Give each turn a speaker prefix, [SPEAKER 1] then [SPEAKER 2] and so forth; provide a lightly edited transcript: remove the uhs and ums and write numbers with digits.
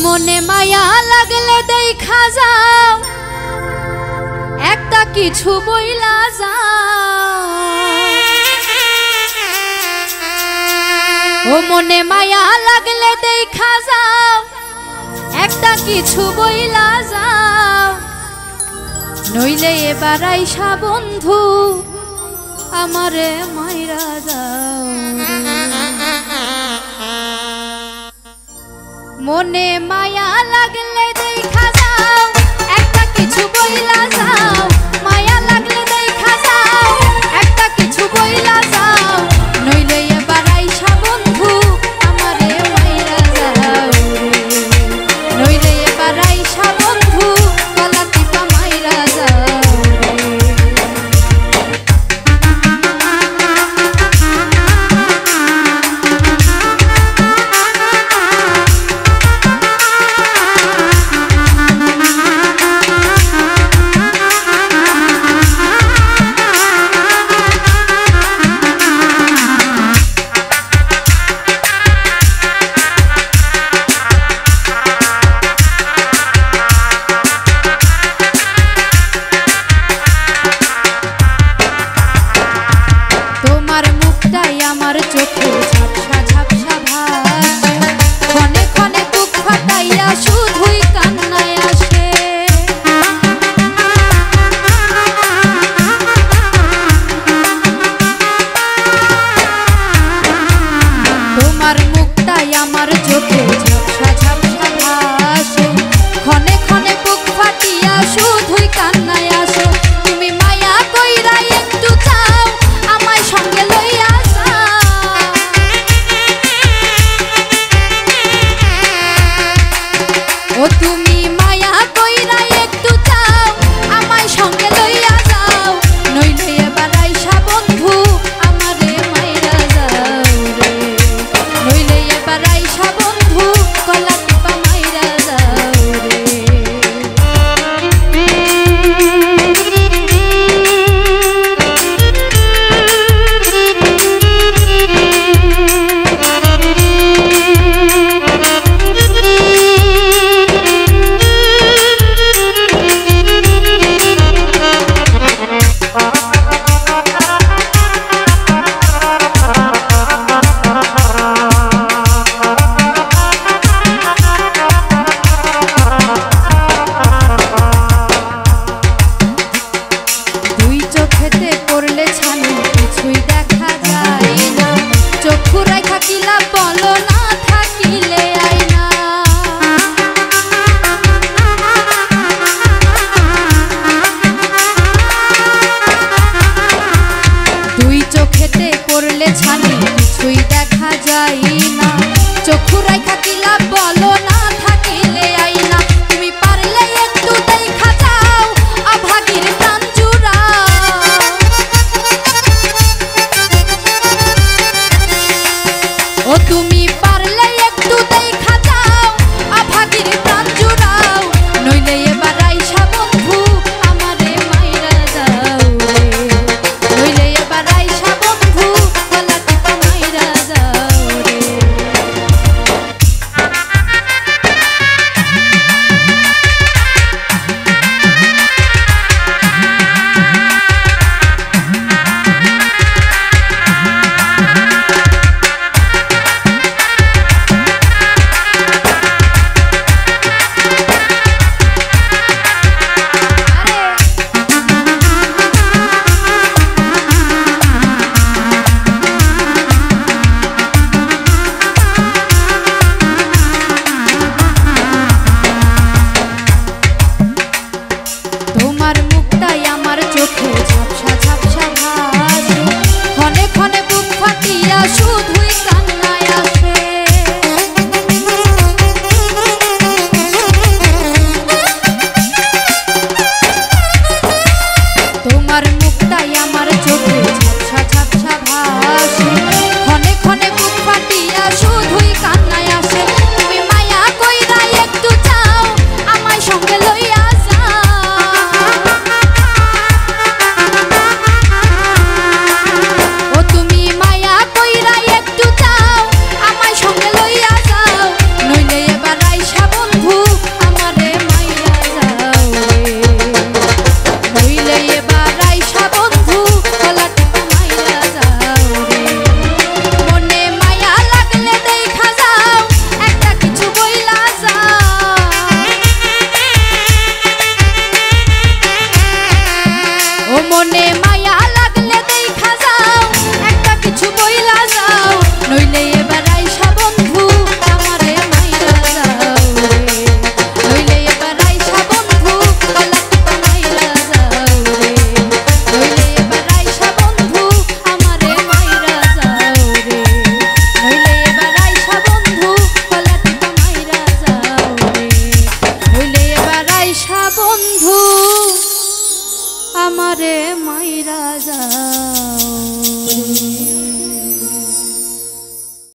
[SPEAKER 1] মনে মায়া লাগলে দেখা যাও একটা কিছু বইলা যাও। ও মনে মায়া লাগলে দেখা যাও একটা কিছু বইলা যাও, নইলে এবার আইসা বন্ধু আমারে মাইরা যাও। মনে মায়া লাগলে দেখা যাও একটা কিছু বইলা যাও, মায়া লাগলে দেখা যাও একটা কিছু বইলা যাও, নইলে এবার আইসা বন্ধু আমারে মাইরা যাও। নইলে এবার আইসা বন্ধু গলা টিপা মাইরা যাও। আমার চোখে ঝাপসা ঝাপসা ভাসে, ক্ষণে ক্ষণে বুক ফাটাইয়া শুধুই কান্নায় আসে। তোমার মুখটাই আমার চোখে ঝাপসা ঝাপসা ভাসে, ক্ষণে ক্ষণে বুক ফাটিয়া শুধুই কান্নায় আসে। তুমি মায়া কইরা একটু চাও আমায় সঙ্গে লইয়া, ও তুমি মায়া কইরা একটু চাও আমায় সঙ্গে লইয়া যাও, নইলে এবার আইসা বন্ধু আমারে মাইরা যাও রে। নইলে এবার আইসা বন্ধু গলা টিপা মাইরা যাও রে। বন্ধু আমারে মাইরা যাও।